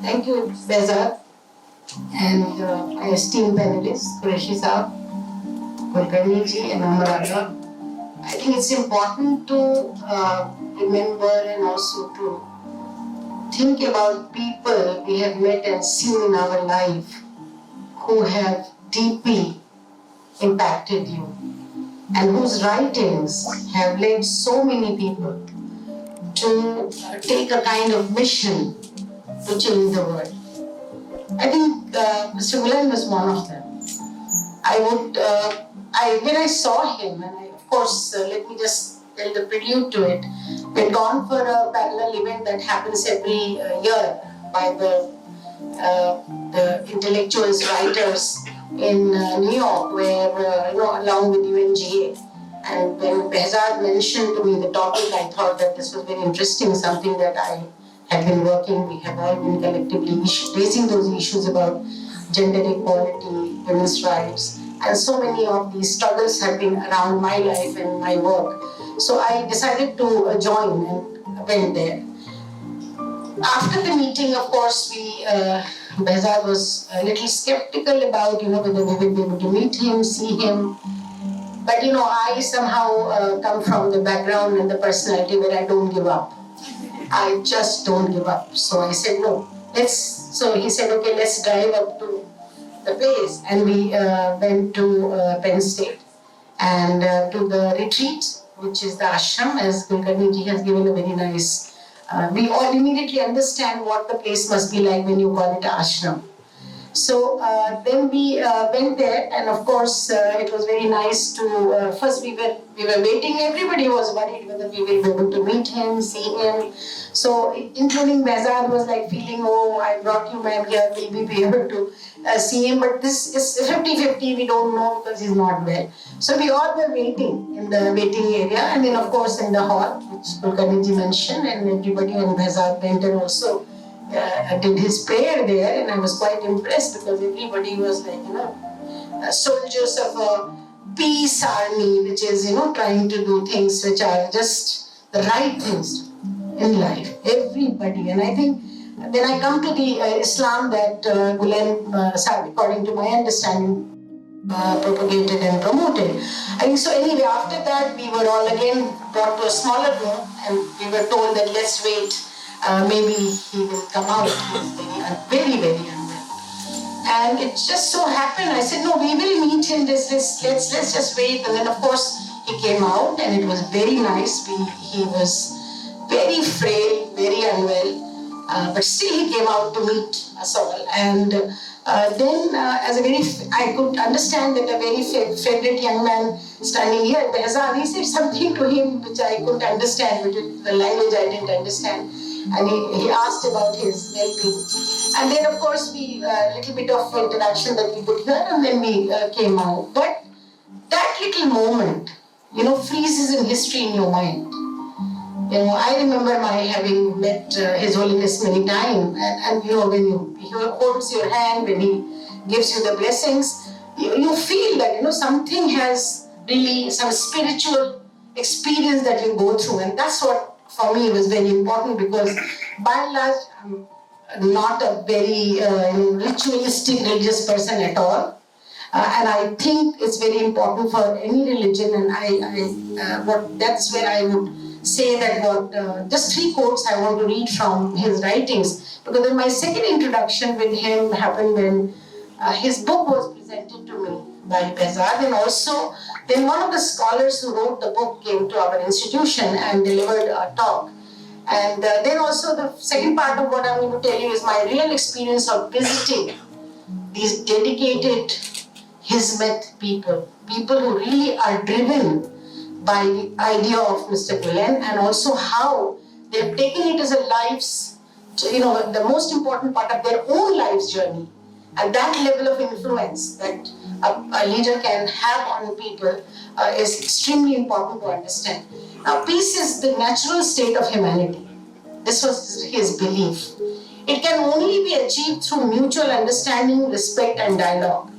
Thank you, Bezat, and my esteemed panelists, Qureshi Saab, Kulkarni ji, and Amarada. I think it's important to remember and also to think about people we have met and seen in our life who have deeply impacted you and whose writings have led so many people to take a kind of mission to change the world. I think Mr. Gulen was one of them. When I saw him, and of course, let me just tell the prelude to it. We'd gone for a parallel event that happens every year by the intellectuals, writers in New York, where along with UNGA. And when Behzad mentioned to me the topic, I thought that this was very interesting, something that I have been working. We have all been collectively raising those issues about gender equality, women's rights, and so many of these struggles have been around my life and my work. So I decided to join and went there. After the meeting, of course, Behzad was a little skeptical about whether we would be able to meet him, see him. But I somehow come from the background and the personality where I don't give up. I just don't give up. So I said no. So he said, okay, let's drive up to the place, and we went to Penn State and to the retreat, which is the ashram, as Kulkarni ji has given a very nice. We all immediately understand what the place must be like when you call it ashram. So then we went there, and of course it was very nice to. First we were waiting. Everybody was worried whether we will be able to meet him, see him. So including Behzad was like feeling, oh, I brought you man here, will we be able to see him? But this is 50-50. We don't know because he's not well. So we all were waiting in the waiting area, and then of course in the hall, which Kulkarni ji mentioned, and everybody and Behzad went and also. Did his prayer there, and I was quite impressed because everybody was like, soldiers of a peace army, which is, trying to do things which are just the right things in life. Everybody. And I think when I come to the Islam that Gulen, according to my understanding, propagated and promoted. I think so. Anyway, after that, we were all again brought to a smaller room, and we were told that let's wait. Maybe he will come out. He's very, very unwell. And it just so happened, I said, no, we will meet him. Let's just wait. And then, of course, he came out, and it was very nice. He was very frail, very unwell, but still he came out to meet us all. And then, I could understand that a very favorite young man standing here, Behzad, he said something to him which I couldn't understand, which is the language I didn't understand. And he asked about his well-being. And then, of course, a little bit of interaction that we could hear, and then we came out. But that little moment, freezes in history in your mind. I remember my having met His Holiness many times, and when he holds your hand, when he gives you the blessings, you feel that, something has really some spiritual experience that you go through, and that's what for me was very important, because by and large I'm not a very ritualistic religious person at all, and I think it's very important for any religion, and that's where I would say that just 3 quotes I want to read from his writings, because then my second introduction with him happened when his book was presented to me by Behzad, and also then one of the scholars who wrote the book came to our institution and delivered a talk. And then also the second part of what I'm going to tell you is my real experience of visiting these dedicated Hizmet people who really are driven by the idea of Mr. Gulen, and also how they've taken it as a life's, the most important part of their own life's journey. And that level of influence that a leader can have on people is extremely important to understand. Now, peace is the natural state of humanity. This was his belief. It can only be achieved through mutual understanding, respect, and dialogue.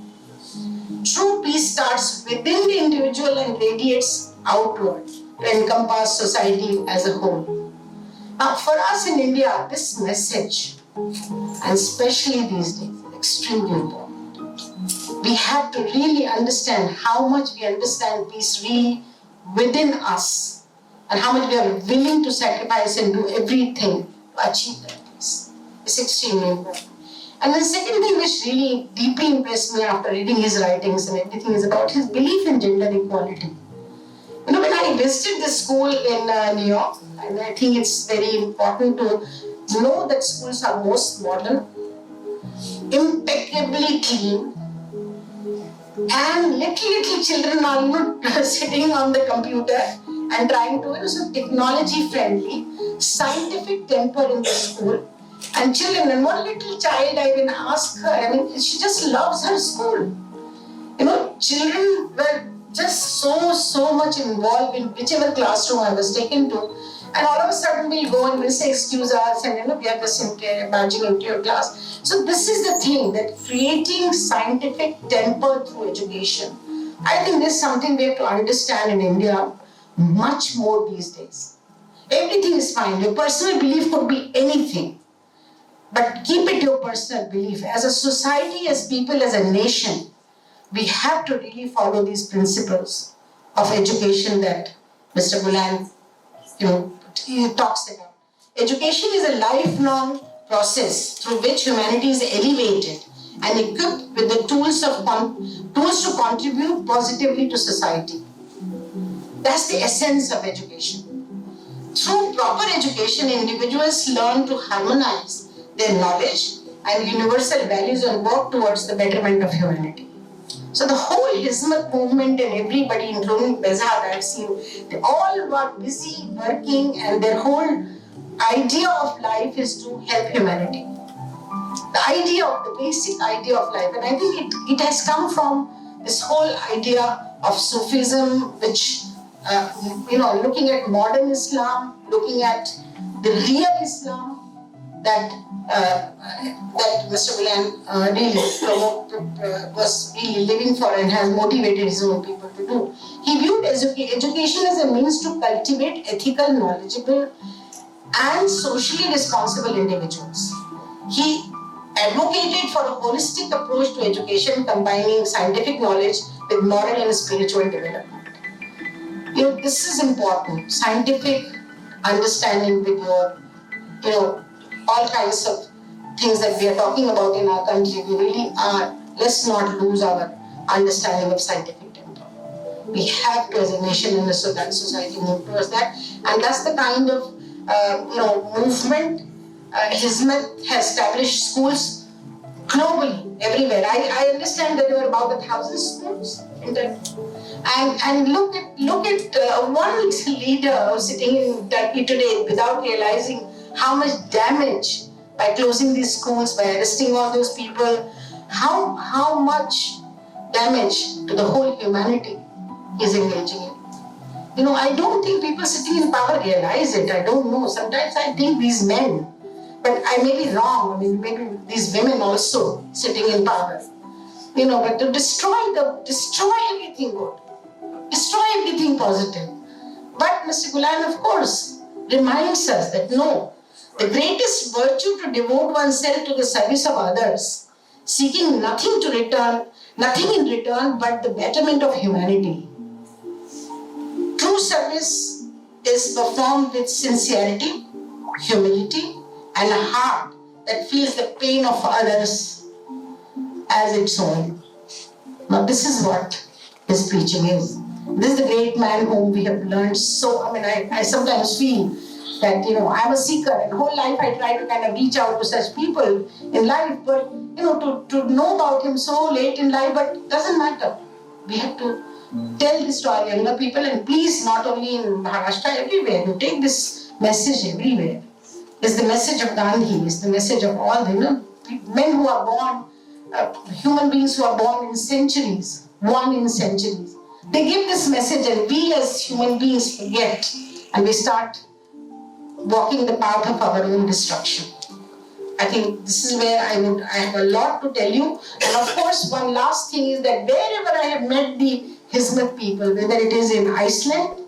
True peace starts within the individual and radiates outward to encompass society as a whole. Now, for us in India, this message And especially these days, extremely important. We have to really understand how much we understand peace really within us and how much we are willing to sacrifice and do everything to achieve that peace. It's extremely important. And the second thing which really deeply impressed me after reading his writings and everything is about his belief in gender equality. You know, when I visited the school in New York, and I think it's very important to know that schools are most modern, impeccably clean, and little children are not sitting on the computer and trying to, so technology friendly, scientific temper in the school. And children, and one little child, I even asked her, I mean, she just loves her school. You know, children were just so much involved in whichever classroom I was taken to. And all of a sudden we'll go and we'll say, excuse us, and we are just badging into your class. So this is the thing, that creating scientific temper through education. I think this is something we have to understand in India much more these days. Everything is fine. Your personal belief could be anything. But keep it your personal belief. As a society, as people, as a nation, we have to really follow these principles of education that Mr. Gulen, he talks about. Education is a lifelong process through which humanity is elevated and equipped with the tools to contribute positively to society. That's the essence of education. Through proper education, individuals learn to harmonize their knowledge and universal values and work towards the betterment of humanity. So the whole Hizmat movement and everybody, including Behzad, I've seen, they all were busy working, and their whole idea of life is to help humanity. The basic idea of life. And I think it has come from this whole idea of Sufism, which, looking at modern Islam, looking at the real Islam, that Mr. Gulen really was really living for and has motivated his own people to do. He viewed education as a means to cultivate ethical, knowledgeable, and socially responsible individuals. He advocated for a holistic approach to education, combining scientific knowledge with moral and spiritual development. This is important. Scientific understanding with your, all kinds of things that we are talking about in our country. We really are. Let's not lose our understanding of scientific temper. We have to, as a nation and a society, move towards that. And that's the kind of, movement Hizmat has established schools globally, everywhere. I understand that there were about 1,000 schools in Turkey. And look at one leader sitting in Turkey today without realizing how much damage by closing these schools, by arresting all those people, how much damage to the whole humanity is engaging in. I don't think people sitting in power realize it. I don't know. Sometimes I think these men, but I may be wrong. I mean, maybe these women also sitting in power. But to destroy everything good, destroy everything positive. But Mr. Gulen, of course, reminds us that no, the greatest virtue to devote oneself to the service of others, seeking nothing in return but the betterment of humanity. True service is performed with sincerity, humility, and a heart that feels the pain of others as its own. Now this is what his preaching is. This is the great man whom we have learned so. I sometimes feel that, I'm a seeker, and whole life I try to kind of reach out to such people in life, but, to know about him so late in life, but it doesn't matter. We have to tell this to our younger people, and please, not only in Maharashtra, everywhere, you take this message everywhere. It's the message of Gandhi, it's the message of all the, men who are born, human beings who are born in centuries, one in centuries. They give this message, and we as human beings forget, and we start walking the path of our own destruction. I think this is where I have a lot to tell you. And of course, one last thing is that wherever I have met the Hizmat people, whether it is in Iceland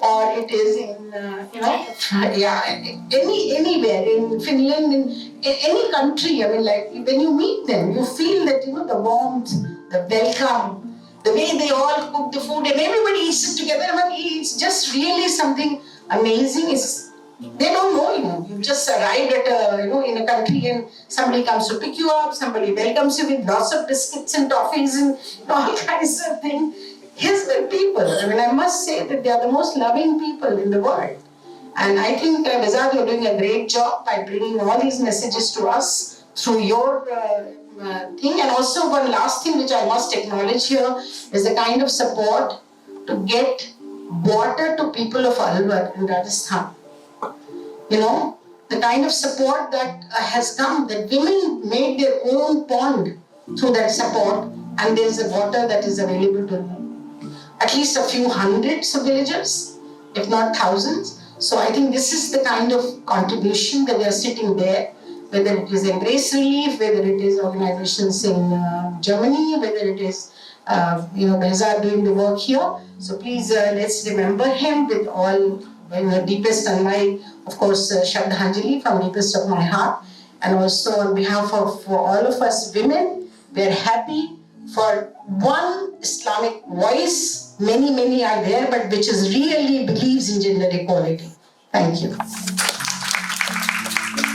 or it is in, anywhere, in Finland, any country, I mean, like when you meet them, you feel that, the warmth, the welcome, the way they all cook the food and everybody eats it together. I mean, it's just really something amazing. They don't know you. You just arrived at in a country and somebody comes to pick you up, somebody welcomes you with lots of biscuits and toffees and all kinds of things. Here's the people. I mean, I must say that they are the most loving people in the world. And I think, Bezad, you're doing a great job by bringing all these messages to us through your thing. And also one last thing which I must acknowledge here is the kind of support to get water to people of Alwar in Rajasthan. The kind of support that has come, that women made their own pond through that support, and there's a water that is available to at least a few hundreds of villagers, if not thousands. So I think this is the kind of contribution that we are sitting there, whether it is Embrace Relief, whether it is organizations in Germany, whether it is Behzad doing the work here. So please let's remember him with all the deepest, and my, of course, Shraddhanjali from deepest of my heart. And also on behalf of all of us women, we are happy for one Islamic voice. Many are there, but which is really believes in gender equality. Thank you.